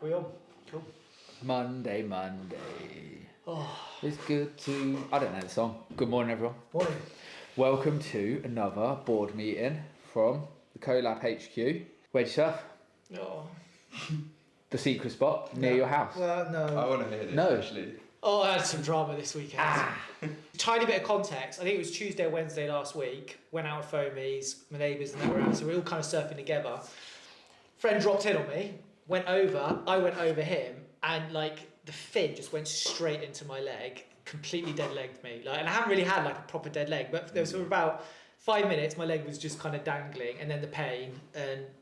We on? Cool. Monday. Oh. It's good to... I don't know the song. Good morning, everyone. Morning. Welcome to another board meeting from the CoLab HQ. Where'd you surf? Oh. The secret spot near your house. Well, no. I want to hear this, No. actually. Oh, I had some drama this weekend. Tiny bit of context. I think it was Tuesday or Wednesday last week. Went out with foamies, my neighbours and they were out, so we were all kind of surfing together. Friend dropped in on me, went over, I went over him, and like the fin just went straight into my leg, completely dead legged me. Like, and I haven't really had like a proper dead leg, but there was for about 5 minutes my leg was just kind of dangling, and then the pain,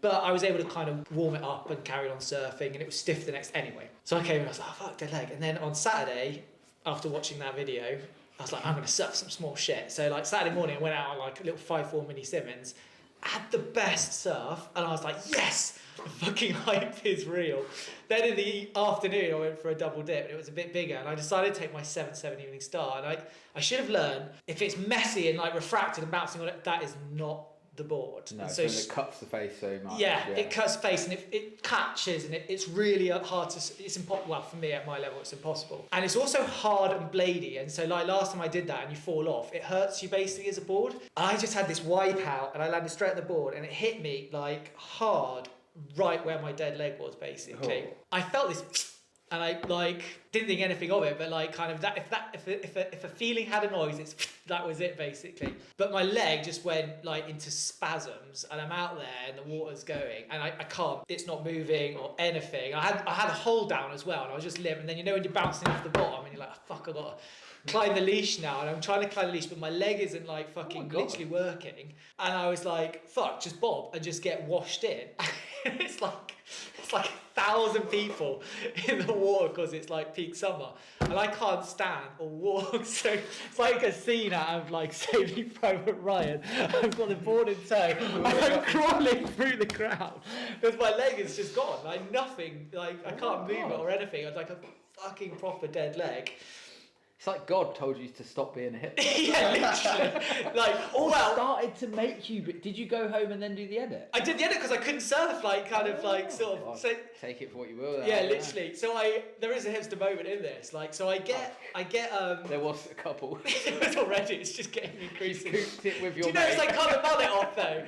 but I was able to kind of warm it up and carry on surfing, and it was stiff the next anyway. So I came and I was like, oh fuck, dead leg. And then on Saturday, after watching that video, I was like, I'm gonna surf some small shit. So like Saturday morning I went out on like a little 5'4" mini Simmons, had the best surf, and I was like, yes, the fucking hype is real. Then in the afternoon I went for a double dip and it was a bit bigger, and I decided to take my 7-7 Evening Star, and I should have learned, if it's messy and like refracted and bouncing on it, that is not the board. No, and so it cuts the face so much. Yeah, it cuts the face and it catches, and it's really hard to, it's impossible, well for me at my level it's impossible. And it's also hard and bladey, and so like last time I did that and you fall off, it hurts you basically as a board. And I just had this wipe out and I landed straight on the board and it hit me like hard right where my dead leg was basically. Oh. I felt this and I like didn't think anything of it, but like kind of that if a feeling had a noise, that was it basically. But my leg just went like into spasms, and I'm out there and the water's going, and I can't. It's not moving or anything. I had a hold down as well, and I was just limp. And then you know when you're bouncing off the bottom, and you're like, oh, fuck, I gotta climb the leash now, and I'm trying to climb the leash, but my leg isn't like fucking literally working. And I was like, fuck, just bob and just get washed in. It's like 1,000 people in the water because it's like peak summer, and I can't stand or walk. So it's like a scene out of like Saving Private Ryan. I've got the board in tow and I'm crawling through the crowd because my leg is just gone. Like nothing. Like I can't move it or anything. I was like a fucking proper dead leg. It's like God told you to stop being a hip. Yeah, literally. Like, or well, started to make you. But did you go home and then do the edit? I did the edit because I couldn't surf. Like, kind of like sort of. So, take it for what you will. Yeah, literally. So there is a hipster moment in this. Like, so I get. There was a couple. There was already. It's just getting increasing. You cooped it with your. Do you know it's like cut the mullet off though?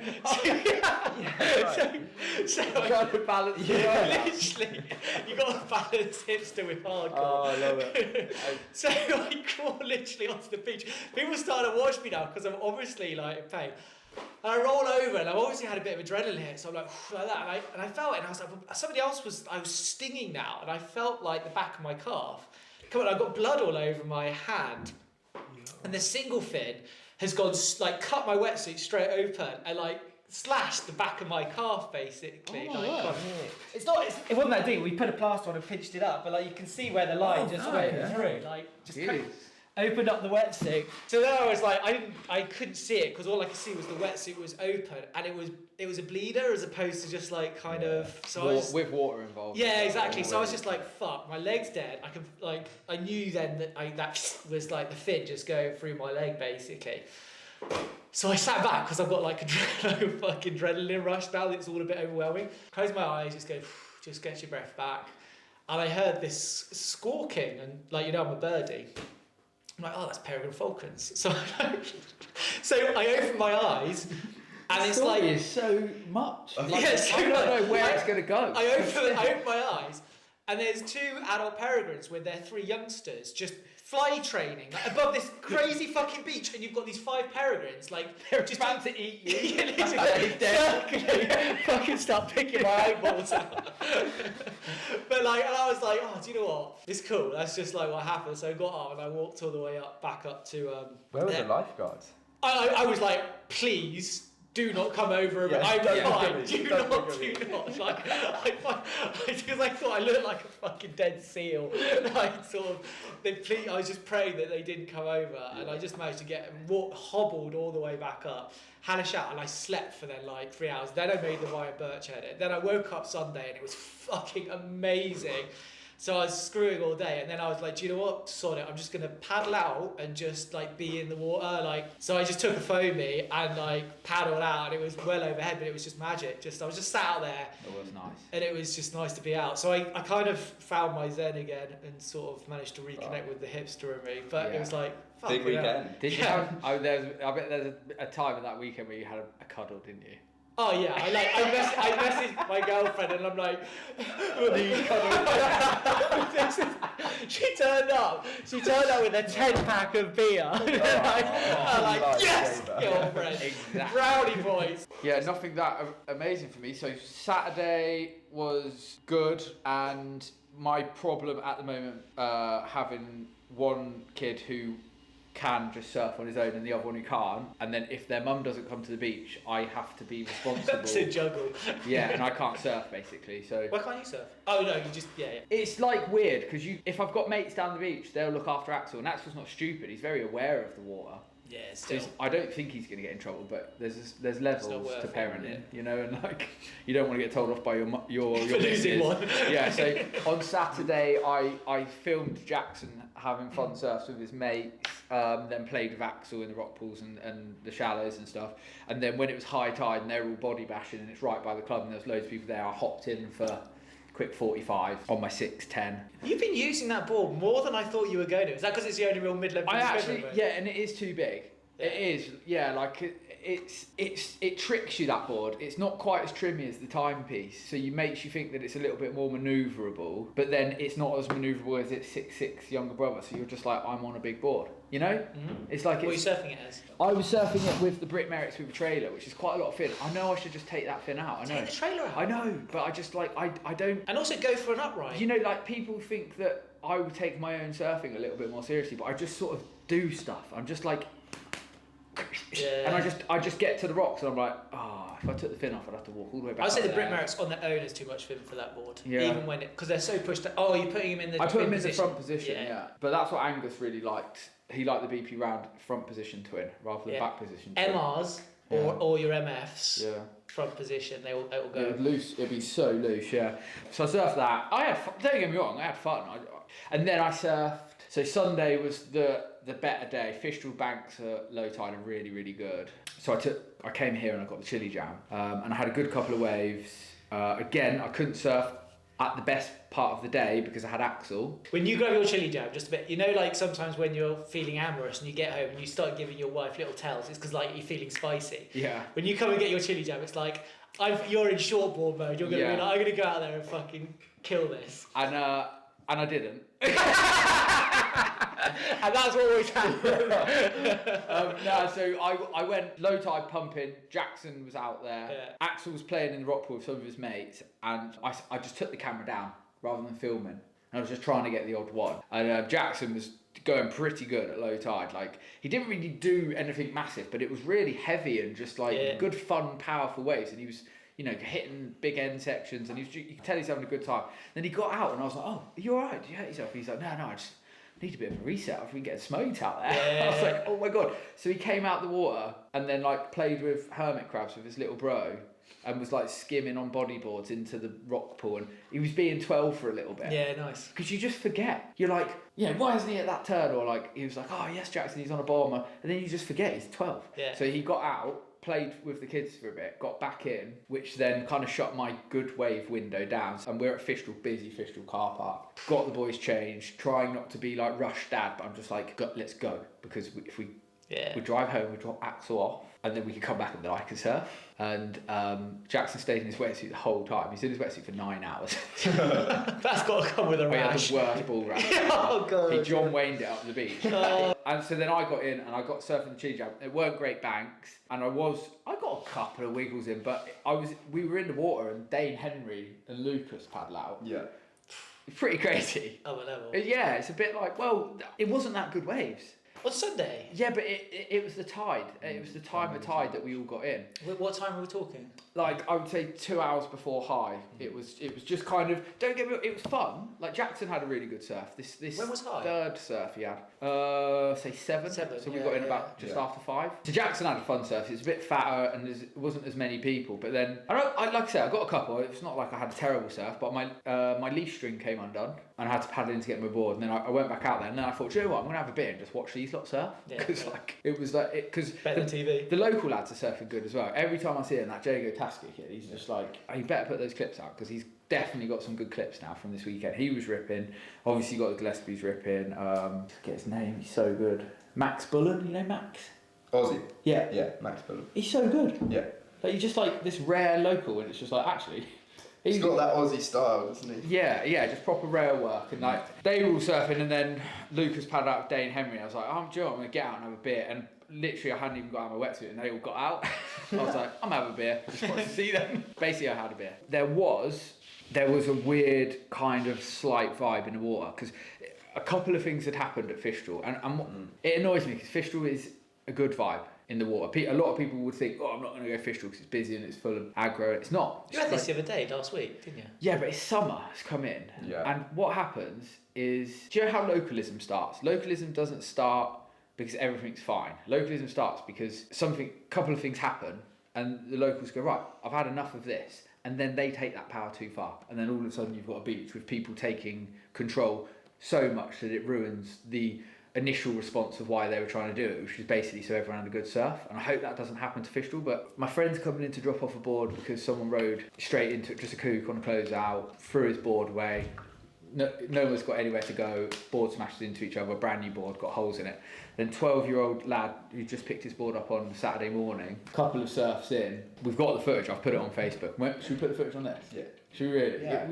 So trying to balance. Yeah, literally. You got to balance hipster with hardcore. Oh, I love it. So I crawl literally onto the beach. People starting to watch me now because I'm obviously like in pain. And I roll over and I've obviously had a bit of adrenaline hit, so I'm like that, and I felt it, and I was like, somebody else I was stinging now, and I felt like the back of my calf. Come on, I've got blood all over my hand, and the single fin has gone like cut my wetsuit straight open and like slashed the back of my calf basically. It wasn't that deep. We put a plaster on and pinched it up, but like you can see where the line went through. Like just opened up the wetsuit. So then I was like, I couldn't see it because all I could see was the wetsuit was open, and it was a bleeder as opposed to just like kind of. So with water involved. Yeah, exactly. So I was just like, fuck, my leg's dead. I knew then that that was like the fin just going through my leg basically. So I sat back because I've got like a fucking adrenaline rush now. It's all a bit overwhelming. Close my eyes, just get your breath back, and I heard this squawking, and like I'm a birdie. I'm like, oh, that's peregrine falcons. So I open my eyes, and it's like is so much. So I don't know where it's gonna go. I open my eyes, and there's 2 adult peregrines with their 3 youngsters just fly training like, above this crazy fucking beach, and you've got these 5 peregrines like they're just about to eat you. Fucking start picking my eyeballs out. But like, and I was like, oh, do you know what? It's cool. That's just like what happened. So I got up and I walked all the way back up to. Where were the lifeguards? I was like, please. Do not come over. I'm fine. Do not. Like, because I thought I looked like a fucking dead seal. Like, sort of. I was just praying that they didn't come over, and I just managed to get hobbled all the way back up. Had a shower, and I slept for then like 3 hours. Then I made the Ryan Birch edit. Then I woke up Sunday, and it was fucking amazing. So I was screwing all day, and then I was like, do you know what? Sod it. I'm just gonna paddle out and just like be in the water. Like, so I just took a foamy and like paddled out, and it was well overhead, but it was just magic. I was just sat out there. It was nice. And it was just nice to be out. So I kind of found my zen again and sort of managed to reconnect with the hipster in me. But it was like, fuck, Big weekend. Did you have? I bet there's a time in that weekend where you had a cuddle, didn't you? Oh yeah, I messaged my girlfriend and I'm like, she turned up with a 10-pack of beer. I'm like, yes, girlfriend, Exactly. Rowdy boys. Yeah, nothing that amazing for me. So Saturday was good, and my problem at the moment, having one kid who can just surf on his own and the other one who can't, and then if their mum doesn't come to the beach, I have to be responsible to juggle. Yeah, and I can't surf basically. So why can't you surf? Oh no, you just yeah. It's like weird because if I've got mates down the beach, they'll look after Axel, and Axel's not stupid. He's very aware of the water. Yeah, So still. I don't think he's going to get in trouble, but there's levels worth to it, parenting, you know, and like you don't want to get told off by your losing missus. one. Yeah. So on Saturday, I filmed Jackson having fun surfs with his mates, then played with Axel in the rock pools and the shallows and stuff. And then when it was high tide and they were all body bashing and it's right by the club and there's loads of people there, I hopped in for quick 45 on my 610. You've been using that board more than I thought you were going to. Is that because it's the only real mid-level? And it is too big. Yeah. It is, yeah. Like it tricks you, that board. It's not quite as trimmy as the timepiece, so it makes you think that it's a little bit more manoeuvrable. But then it's not as manoeuvrable as its 6'6" younger brother. So you're just like, I'm on a big board. You know, It's like. What are you surfing it as? I was surfing it with the Brit Merricks with a trailer, which is quite a lot of fin. I know I should just take that fin out. I know. Take the trailer out. I know, but I just like I don't. And also go for an upright. You know, like people think that I would take my own surfing a little bit more seriously, but I just sort of do stuff. I'm just like. Yeah. And I just get to the rocks and I'm like, if I took the fin off, I'd have to walk all the way back. I'd say up the Brit there. Merricks on their own is too much fin for that board. Yeah. Even when because they're so pushed. Oh, you're putting him in the. I put him in position. the front position, yeah. But that's what Angus really liked. He liked the BP round front position twin rather than back position twin. MRs or your MFs. Yeah. Front position, it will go. It'd loose. It'd be so loose, yeah. So I surfed that. Don't get me wrong, I had fun. And then I surfed. So Sunday was the better day. Fistral banks at low tide are really, really good. So I came here and I got the chili jam, and I had a good couple of waves. Again, I couldn't surf at the best part of the day because I had Axel. When you grab your chili jam, just a bit, you know, like sometimes when you're feeling amorous and you get home and you start giving your wife little tells, it's because like you're feeling spicy. Yeah. When you come and get your chili jam, it's like you're in shortboard mode. You're gonna be like, I'm gonna go out there and fucking kill this. And I didn't. And that's what always happens. So I went low tide pumping. Jackson was out there. Yeah. Axel was playing in the rock pool with some of his mates, and I just took the camera down rather than filming. And I was just trying to get the odd one. And Jackson was going pretty good at low tide. Like he didn't really do anything massive, but it was really heavy and just like good, fun, powerful waves. And he was, you know, hitting big end sections, and you could tell he's having a good time. Then he got out, and I was like, "Oh, are you alright? Do you hurt yourself?" He's like, "No, I just need a bit of a reset. If we can get smoked out there." Yeah. I was like, "Oh my god!" So he came out the water and then like played with hermit crabs with his little bro, and was like skimming on bodyboards into the rock pool, and he was being 12 for a little bit. Yeah, nice. Because you just forget. You're like, why isn't he at that turn? Or like he was like, "Oh yes, Jackson, he's on a bomber," and then you just forget he's 12. Yeah. So he got out, played with the kids for a bit, got back in, which then kind of shut my good wave window down. And we're at Fistral, busy Fistral car park. Got the boys changed, trying not to be like rush dad, but I'm just like, let's go. Because if we drive home, we drop Axel off, and then we can come back and then I can surf. And Jackson stayed in his wetsuit the whole time. He's in his wetsuit for 9 hours. That's got to come with a He had rash. the worst ball rash. Oh god. He John Wayne'd it up the beach. And so then I got in and I got surfing the chili jam. It weren't great banks, and I got a couple of wiggles in, but we were in the water, and Dane Henry and Lucas paddle out. Yeah. It's pretty crazy. Other level. Yeah, it's a bit like, well, it wasn't that good waves. On Sunday? Yeah, but it was the tide. It was the time of tide that we all got in. What time were we talking? Like, I would say 2 hours before high. It was just kind of, don't get me wrong, it was fun. Like, Jackson had a really good surf. This When was high? third surf he had, say 7. So we got in about just after 5. So Jackson had a fun surf. It was a bit fatter and there wasn't as many people. But then, like I said, I got a couple. It's not like I had a terrible surf, but my leash string came undone and I had to paddle in to get my board. And then I went back out there and then I thought, you know what, I'm going to have a beer and just watch these lot surf. Because because better than TV. The local lads are surfing good as well. Every time I see him, that Jago Tasker kid, he's just like, oh, you better put those clips out because he's definitely got some good clips now from this weekend. He was ripping. Obviously got the Gillespie's ripping. Get his name, he's so good. Max Bullen, you know Max? Aussie. Yeah. Yeah, Max Bullen. He's so good. Yeah. Like, he's just like this rare local and it's just like, actually... He's got that Aussie style, doesn't he? Yeah, just proper rail work. And like, they were all surfing and then Lucas paddled out with Dane Henry. I was like, I'm going to get out and have a beer. And literally I hadn't even got out of my wetsuit and they all got out. I was like, I'm having a beer. I just wanted to see them. Basically I had a beer. There was a weird kind of slight vibe in the water because a couple of things had happened at Fistral. And it annoys me because Fistral is a good vibe in the water. A lot of people would think, I'm not going to go Fistral because it's busy and it's full of aggro. It's not. You had this the other day, last week, didn't you? Yeah, but it's summer. It's come in. Yeah. And what happens is, do you know how localism starts? Localism doesn't start because everything's fine. Localism starts because a couple of things happen and the locals go, right, I've had enough of this. And then they take that power too far. And then all of a sudden you've got a beach with people taking control so much that it ruins the initial response of why they were trying to do it, which is basically so everyone had a good surf. And I hope that doesn't happen to Fistral, but my friend's coming in to drop off a board because someone rode straight into it, just a kook on a closeout, threw his board away. No one's got anywhere to go, board smashed into each other, brand new board, got holes in it. Then 12-year-old lad who just picked his board up on Saturday morning, couple of surfs in, we've got the footage, I've put it on Facebook. Should we put the footage on this? Yeah. Should we really? Yeah.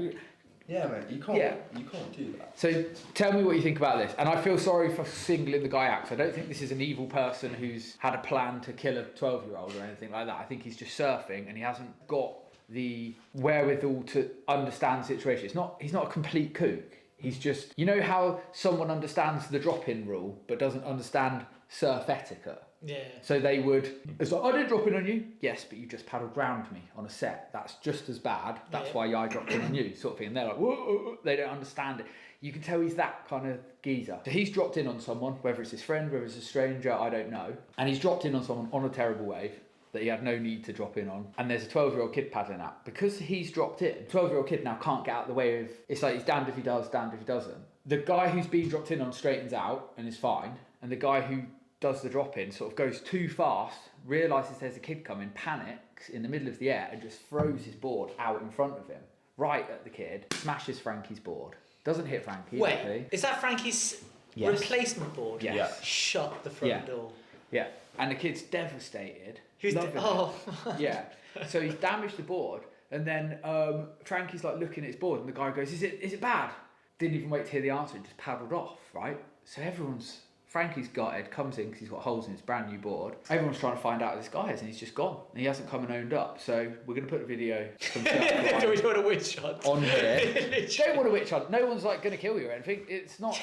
Yeah, man, you can't do that. So tell me what you think about this. And I feel sorry for singling the guy out, because I don't think this is an evil person who's had a plan to kill a 12-year-old or anything like that. I think he's just surfing and he hasn't got the wherewithal to understand the situation. He's not a complete kook. He's just, you know how someone understands the drop-in rule but doesn't understand surf etiquette? Yeah. So they would, it's like, I didn't drop in on you. Yes, but you just paddled round me on a set. That's just as bad. That's why I dropped in on you, sort of thing. And they're like, whoa, they don't understand it. You can tell he's that kind of geezer. So he's dropped in on someone, whether it's his friend, whether it's a stranger, I don't know. And he's dropped in on someone on a terrible wave that he had no need to drop in on. And there's a 12-year-old kid paddling out. Because he's dropped in, 12-year-old kid now can't get out of the way of, it's like he's damned if he does, damned if he doesn't. The guy who's been dropped in on straightens out and is fine. And the guy who does the drop-in sort of goes too fast, realises there's a kid coming, panics in the middle of the air and just throws his board out in front of him, right at the kid, smashes Frankie's board. Doesn't hit Frankie. Wait, luckily. is that Frankie's replacement board? Yes. Yeah. Shut the front door. Yeah, and the kid's devastated. Who's Yeah, so he's damaged the board, and then Frankie's like looking at his board, and the guy goes, "Is it bad?" Didn't even wait to hear the answer, and just paddled off. Right, so Frankie's gutted, comes in because he's got holes in his brand new board. Everyone's trying to find out who this guy is, and he's just gone. And he hasn't come and owned up. So we're going to put a video from Do we want a witch hunt? on here. Don't want a witch hunt. No one's like going to kill you or anything. It's not.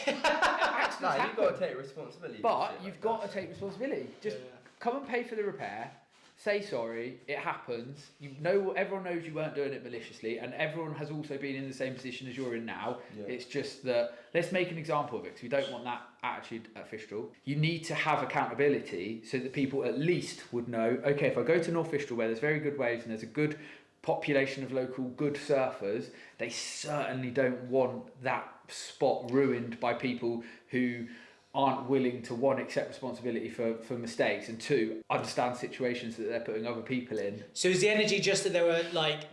No, you've got to take responsibility. But you've got to take responsibility. Just come and pay for the repair. Say sorry, it happens. Everyone knows you weren't doing it maliciously, and everyone has also been in the same position as you're in now. Yeah. It's just that let's make an example of it because we don't want that attitude at Fistral. You need to have accountability so that people at least would know, okay, if I go to North Fistral where there's very good waves and there's a good population of local good surfers, they certainly don't want that spot ruined by people who aren't willing to, one, accept responsibility for mistakes, and two, understand situations that they're putting other people in. So is the energy just that there were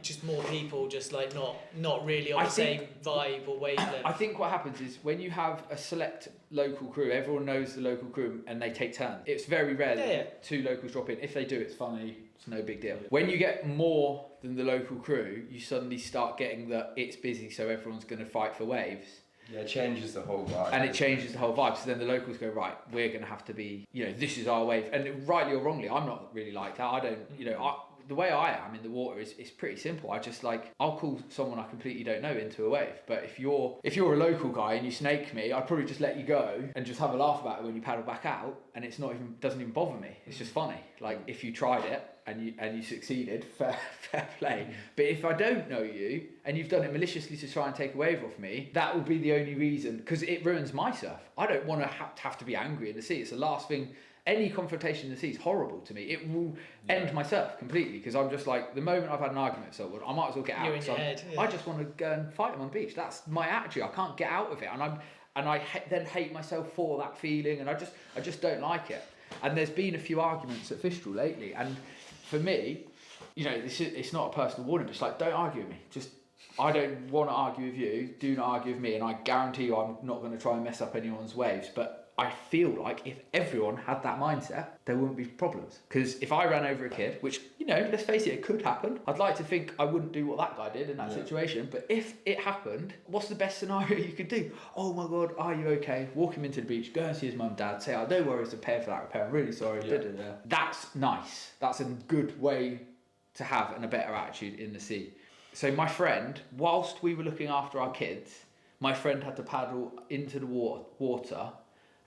just more people, just not really on the same vibe or wavelength? I think what happens is when you have a select local crew, everyone knows the local crew and they take turns. It's very rare that two locals drop in. If they do, it's funny. It's no big deal. When you get more than the local crew, you suddenly start getting that it's busy, so everyone's going to fight for waves. Yeah, it changes the whole vibe. And it changes the whole vibe. So then the locals go, right, we're going to have to be, this is our wave. And rightly or wrongly, I'm not really like that. I don't, the way I am in the water is pretty simple. I just like, I'll call someone I completely don't know into a wave. But if you're a local guy and you snake me, I'd probably just let you go and just have a laugh about it when you paddle back out, and doesn't even bother me. It's just funny. Like if you tried it and you succeeded, fair play. But if I don't know you and you've done it maliciously to try and take a wave off me, that will be the only reason, because it ruins my surf. I don't want to have to be angry in the sea. It's the last thing. Any confrontation in the sea is horrible to me. It will end my surf completely, because I'm just like, the moment I've had an argument with someone, I might as well get out. You're in your head, I just want to go and fight them on the beach. That's my attitude. I can't get out of it, and I then hate myself for that feeling, and I just don't like it. And there's been a few arguments at Fistral lately, and for me, you know, it's not a personal warning, but it's like, don't argue with me. Just, I don't want to argue with you. Do not argue with me, and I guarantee you, I'm not going to try and mess up anyone's waves. But I feel like if everyone had that mindset, there wouldn't be problems. Because if I ran over a kid, which, you know, let's face it, it could happen. I'd like to think I wouldn't do what that guy did in that situation. But if it happened, what's the best scenario you could do? Oh my God, are you okay? Walk him into the beach, go and see his mum and dad, say, oh, no worries to pay for that repair, I'm really sorry. That's nice. That's a good way to have and a better attitude in the sea. So my friend, whilst we were looking after our kids, my friend had to paddle into the water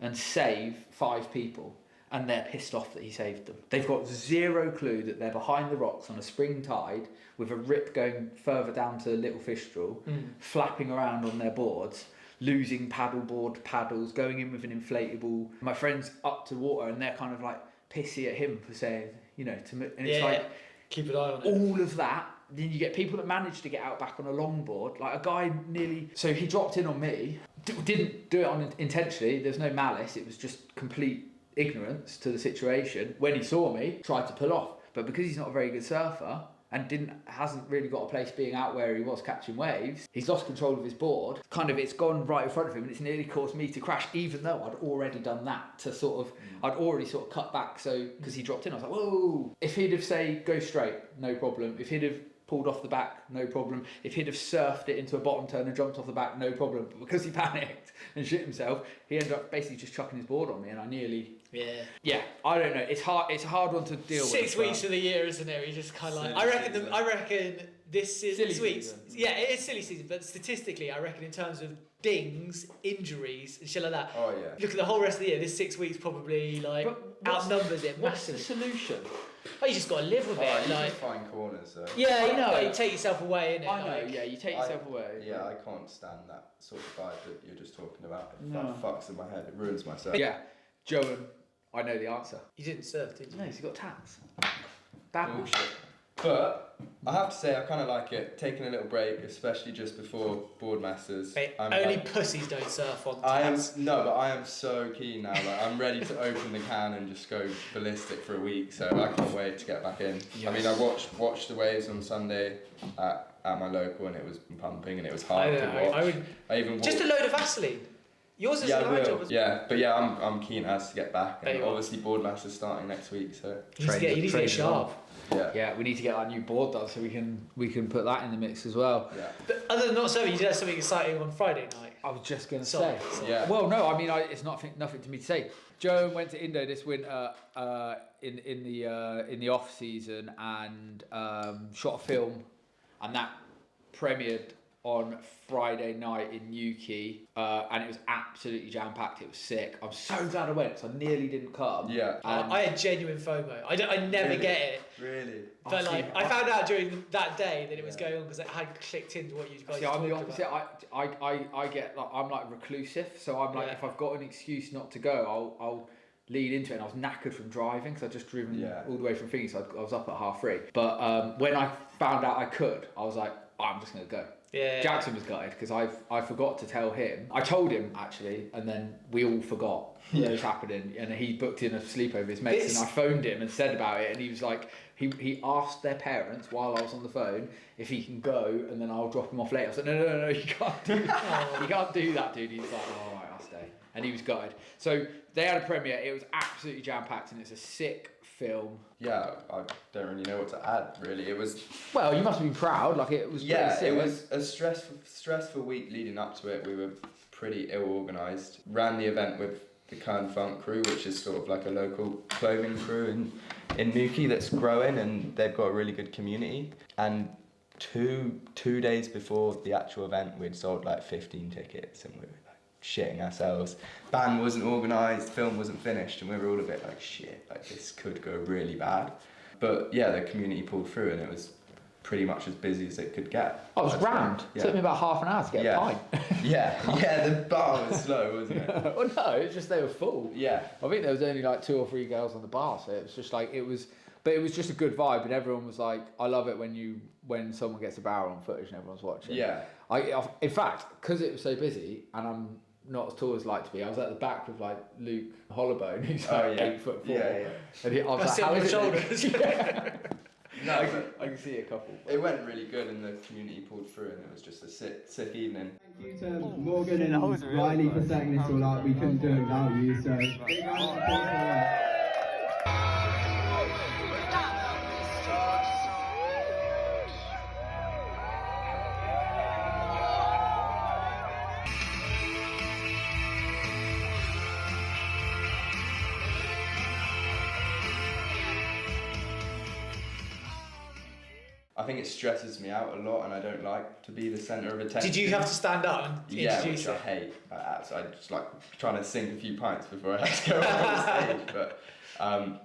and save 5 people, and they're pissed off that he saved them. They've got zero clue that they're behind the rocks on a spring tide with a rip going further down to Little Fistral, flapping around on their boards, losing paddleboard paddles, going in with an inflatable. My friend's up to water and they're kind of like pissy at him for saying, you know, and it's like, keep an eye on it. All of that. Then you get people that manage to get out back on a longboard. Like a guy so he dropped in on me, didn't do it intentionally, there's no malice, it was just complete ignorance to the situation. When he saw me, tried to pull off. But because he's not a very good surfer and hasn't really got a place being out where he was catching waves, he's lost control of his board. Kind of, it's gone right in front of him and it's nearly caused me to crash, even though I'd already done that to I'd already sort of cut back, so because he dropped in, I was like, whoa. If he'd have say, go straight, no problem. If he'd have pulled off the back, no problem. If he'd have surfed it into a bottom turn and jumped off the back, no problem. But because he panicked and shit himself, he ended up basically just chucking his board on me, and I nearly... Yeah, I don't know. It's a hard one to deal with. 6 weeks of the year, isn't it? You just kind of like... I reckon this is silly weeks. Season. Yeah, it is silly season, but statistically, I reckon in terms of dings, injuries, and shit like that. Oh yeah. Look at the whole rest of the year. This 6 weeks probably outnumbers it What's massively. the solution? Oh, you just got to live with it. You Like, just find corners though. yeah, you know, you take yourself away, innit? I know, Like, yeah, you take yourself away. Yeah, I can't stand that sort of vibe that you're just talking about. No. That fucks in my head. It ruins my surf. Yeah, Jowan, I know the answer. You didn't surf, did you? No, he's got tats. Bad Bullshit. But I have to say, I kind of like it, taking a little break, especially just before board masters. Mate, only pussies don't surf on tats. But I am so keen now. Like, I'm ready to open the can and just go ballistic for a week. So I can't wait to get back in. Yes. I mean, I watched the waves on Sunday at my local, and it was pumping, and it was hard to watch. I even just a load of Vaseline. Yours is a light job as well. Yeah, but yeah, I'm keen as to get back. And There you are. obviously, board masters starting next week, so You need to get sharp. yeah. Yeah, we need to get our new board done so we can put that in the mix as well. Yeah. But other than not surfing, you did have something exciting on Friday night. I was just going to Sorry. say. Yeah. Well, no, I mean, it's nothing to me to say. Joan went to Indo this winter in the off season and shot a film, and that premiered on Friday night in Newquay, and it was absolutely jam-packed. It was sick. I'm so glad I went because I nearly didn't come. Yeah. I had genuine FOMO. I never Really? get it. Really? But I found out during that day that it was going on because it had clicked into what you guys See, I'm the talked opposite. about. I get like, I'm like reclusive, so I'm like, if I've got an excuse not to go, I'll lead into it. And I was knackered from driving because I'd just driven all the way from Thingy, so I was up at 3:30. But when I found out I could, I was like, I'm just gonna go. Yeah. Jackson was gutted because I forgot to tell him. I told him actually, and then we all forgot what was happening. And he booked in a sleepover with his mates, and I phoned him and said about it. And he was like, he asked their parents while I was on the phone if he can go, and then I'll drop him off later. I said, no, you can't do that. You can't do that, dude. He's like, oh, all right, I'll stay. And he was gutted. So they had a premiere. It was absolutely jam-packed, and it's a sick film. Yeah, I don't really know what to add. Really, it was. Well, you must have been proud. Like it was. Yeah, pretty sick. it was a stressful week leading up to it. We were pretty ill organised. Ran the event with the Kern Funk crew, which is sort of like a local clothing crew in Newquay that's growing, and they've got a really good community. And two days before the actual event, we'd sold like 15 tickets, and we were like shitting ourselves. Band wasn't organised, film wasn't finished, and we were all a bit like, shit, like this could go really bad. But yeah, the community pulled through, and it was pretty much as busy as it could get. I was rammed. Yeah. Took me about half an hour to get a pint. Yeah, the bar was slow, wasn't it? Well, no, it's just they were full. Yeah. I think there was only like 2 or 3 girls on the bar, so it was just like but it was just a good vibe, and everyone was like, I love it when someone gets a barrel on footage and everyone's watching. Yeah. In fact, because it was so busy, and I'm not as tall as I like to be, I was at the back with like Luke Hollowbone, who's like 8'4". Yeah. And I was That's like, how on is your it? shoulders. No, I can see a couple. it went really good, and the community pulled through, and it was just a sick evening. Thank you to Morgan and Riley for setting this all up. We couldn't do it without you, so big round of applause for that. I think it stresses me out a lot, and I don't like to be the centre of attention. Did you have to stand up and Yeah, introduce which it? I hate. So I just like trying to sink a few pints before I had to go up on stage. But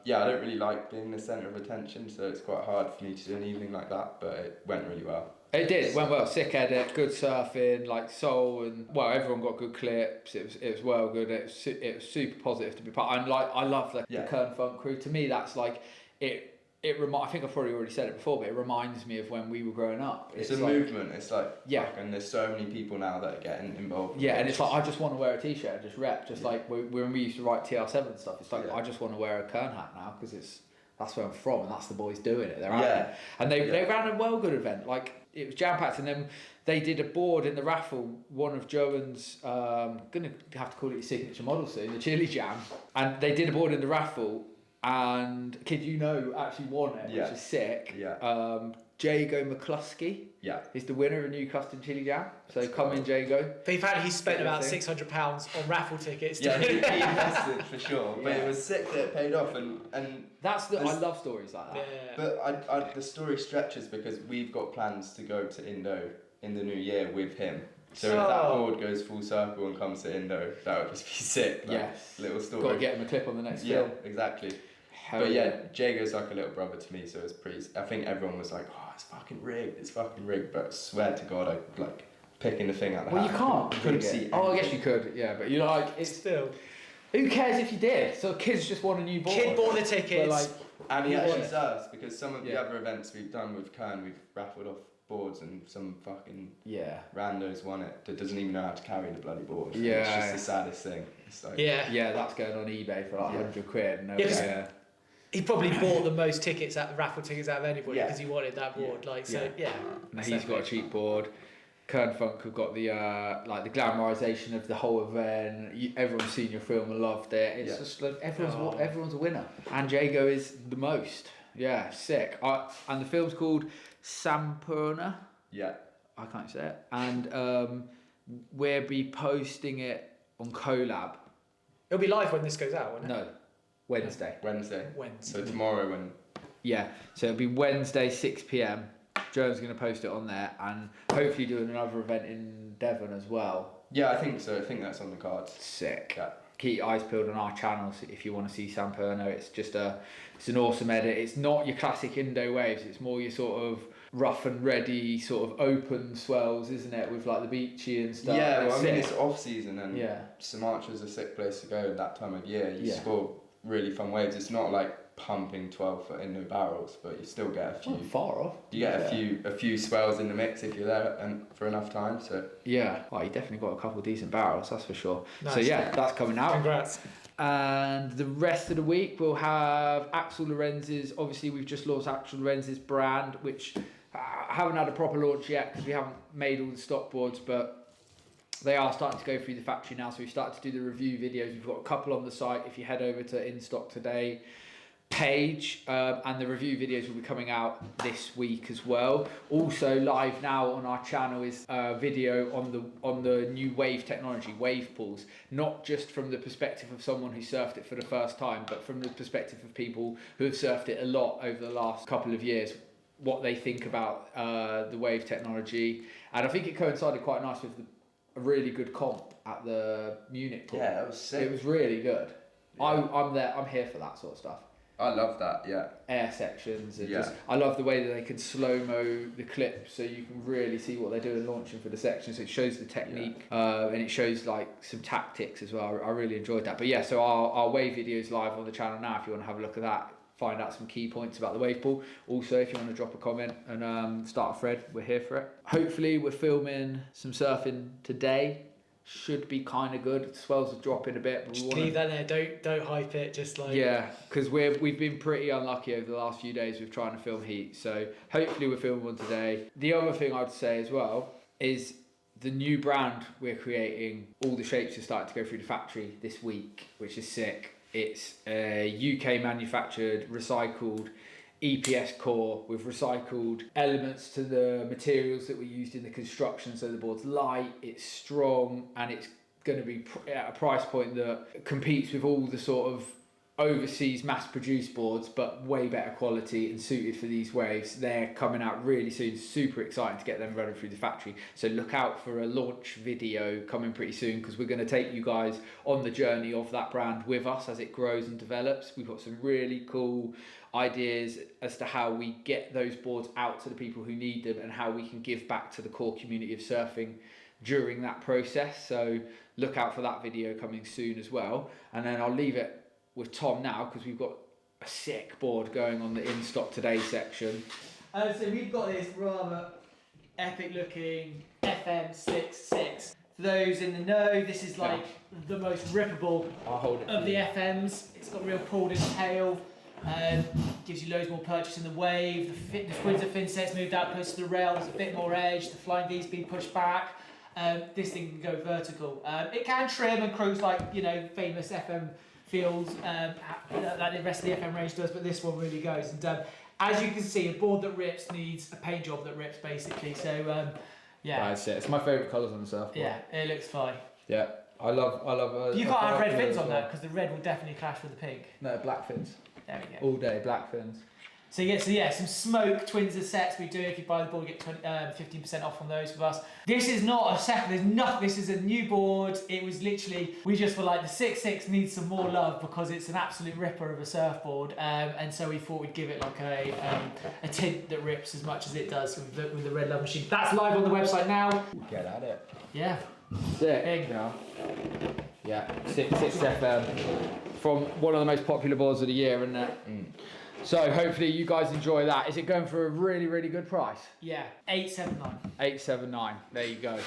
yeah, I don't really like being the centre of attention, so it's quite hard for me to do an evening like that. But it went really well. It did. It went well. Sick edit, good surfing, like soul, and well, everyone got good clips. It was well good. It was super positive to be part. And like I love the Kern Funk crew. To me, that's like it. I think I've probably already said it before, but it reminds me of when we were growing up. It's a like, movement. It's like and there's so many people now that are getting involved. Yeah, and it's like I just want to wear a t-shirt and just rep, just like when we used to write TR7 stuff. It's like I just want to wear a Kern hat now because that's where I'm from, and that's the boys doing it. They're out there, and they ran a well good event. Like it was jam packed, and then they did a board in the raffle. One of Jowan's gonna have to call it your signature model soon, the Chili Jam, and they did a board in the raffle. And kid, actually won it, which is sick. Yeah. Jago McCluskey is the winner of New Custom Chili Jam. So come in, Jago. But in fact, he spent about £600 on raffle tickets. Yeah, he invested for sure. But it was sick that it paid off, and that's I love stories like that. Yeah. But I the story stretches because we've got plans to go to Indo in the new year with him. So if that board goes full circle and comes to Indo, that would just be sick. Like, little story. Got to get him a clip on the next film. Yeah, exactly. But Jago's like a little brother to me, so it's pretty. I think everyone was like, "Oh, it's fucking rigged." But I swear to God, I like picking the thing out of the hat. Well, you can't. You couldn't see. Oh, I guess you could. Yeah, but you're like, it's still. Who cares if you did? So kids just want a new board. Kid bought the tickets. And he actually serves because some of the other events we've done with Kern, we've raffled off boards and some fucking randos won it that doesn't even know how to carry the bloody board. Yeah, it's just the saddest thing. It's like, yeah, that's going on eBay for like £100. He probably bought the most tickets raffle tickets out of anybody because he wanted that board. And he's got a cheap board. Kern Funk have got the the glamorization of the whole event. Everyone's seen your film and loved it. It's just like everyone's a winner. And Jago is the most. Yeah, sick. And the film's called SAMPOERNA. Yeah. I can't say it. And we'll be posting it on Collab. It'll be live when this goes out, won't it? No. Wednesday. So tomorrow when... Yeah, so it'll be Wednesday 6 p.m. Joan's going to post it on there and hopefully doing another event in Devon as well. Yeah, I think so. I think that's on the cards. Sick. Yeah. Keep your eyes peeled on our channels if you want to see SAMPOERNA. It's an awesome edit. It's not your classic Indo waves. It's more your sort of rough and ready sort of open swells, isn't it? With like the beachy and stuff. Yeah, well, I mean, it's off season and yeah. Sumatra's a sick place to go at that time of year. You score really fun waves. It's not like pumping 12-foot Indo barrels, but you still get a few. Not far off. You get a few swells in the mix if you're there and for enough time. So yeah, well, you definitely got a couple of decent barrels, that's for sure. Nice. So yeah, that's coming out. Congrats. And the rest of the week we'll have Axel Lorenz's. Obviously, we've just launched Axel Lorenz's brand, which I haven't had a proper launch yet because we haven't made all the stock boards, but they are starting to go through the factory now. So we've started to do the review videos. We've got a couple on the site. If you head over to In Stock Today, page, and the review videos will be coming out this week as well. Also live now on our channel is a video on the new wave technology, wave pools, not just from the perspective of someone who surfed it for the first time, but from the perspective of people who have surfed it a lot over the last couple of years, what they think about the wave technology. And I think it coincided quite nice with a really good comp at the Munich pool. Yeah, that was sick. It was really good. Yeah. I'm here for that sort of stuff. I love that, yeah. Air sections and Yeah. just, I love the way that they can slow-mo the clip so you can really see what they're doing launching for the sections. So it shows the technique, and it shows like some tactics as well. I really enjoyed that. But yeah, so our wave video is live on the channel now if you want to have a look at that, find out some key points about the wave pool. Also, if you want to drop a comment and start a thread, we're here for it. Hopefully we're filming some surfing today. Should be kind of good. Swells are dropping a bit, but Just leave that there. Don't hype it. Just like because we've been pretty unlucky over the last few days with trying to film heat. So hopefully we're filming one today. The other thing I'd say as well is the new brand we're creating. All the shapes are starting to go through the factory this week, which is sick. It's a UK manufactured, recycled EPS core with recycled elements to the materials that we used in the construction. So the board's light, it's strong, and it's going to be at a price point that competes with all the sort of overseas mass-produced boards, but way better quality and suited for these waves. They're coming out really soon. Super exciting to get them running through the factory. So look out for a launch video coming pretty soon, because we're going to take you guys on the journey of that brand with us as it grows and develops. We've got some really cool ideas as to how we get those boards out to the people who need them and how we can give back to the core community of surfing during that process. So look out for that video coming soon as well. And then I'll leave it with Tom now, because we've got a sick board going on the in stock today section. So we've got this rather epic looking FM66. For those in the know, this is like the most rippable I'll hold it of the FMs. It's got real pulled in tail. Gives you loads more purchase in the wave. The Windsor fin set's moved out close to the rail. There's a bit more edge. The flying V's been pushed back. This thing can go vertical. It can trim and cruise like, you know, famous FM fields like the rest of the FM range does, but this one really goes. And as you can see, a board that rips needs a paint job that rips, basically. So yeah, that's it. It's my favourite colours on the surfboard. yeah, it looks fine. Yeah, I love. You can't have red fins on that because the red will definitely clash with the pink. No, black fins. There we go. All day black fins. So yeah, some smoke Twinser sets we do. If you buy the board, you get 15% off on those with us. This is not a second. There's nothing. This is a new board. It was literally, we just were like, the 6.6 needs some more love because it's an absolute ripper of a surfboard, and so we thought we'd give it like a tint that rips as much as it does with the red love machine. That's live on the website now. Get at it. Yeah. Sick. Big. Yeah, 6 FM from one of the most popular boards of the year, isn't it? So hopefully you guys enjoy that. Is it going for a really, really good price? Yeah, 879. 879. There you go.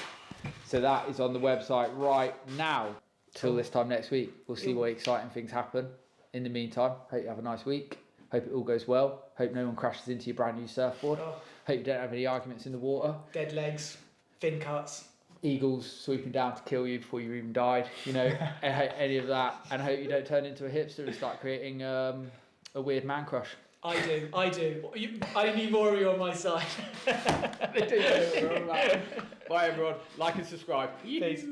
So that is on the website right now. Till this time next week, we'll see what exciting things happen. In the meantime, hope you have a nice week. Hope it all goes well. Hope no one crashes into your brand new surfboard. Hope you don't have any arguments in the water. Dead legs, fin cuts. Eagles swooping down to kill you before you even died. You know, any of that. And I hope you don't turn into a hipster and start creating a weird man crush. I do. I need more of you on my side. They do. Bye everyone. Like and subscribe. Peace.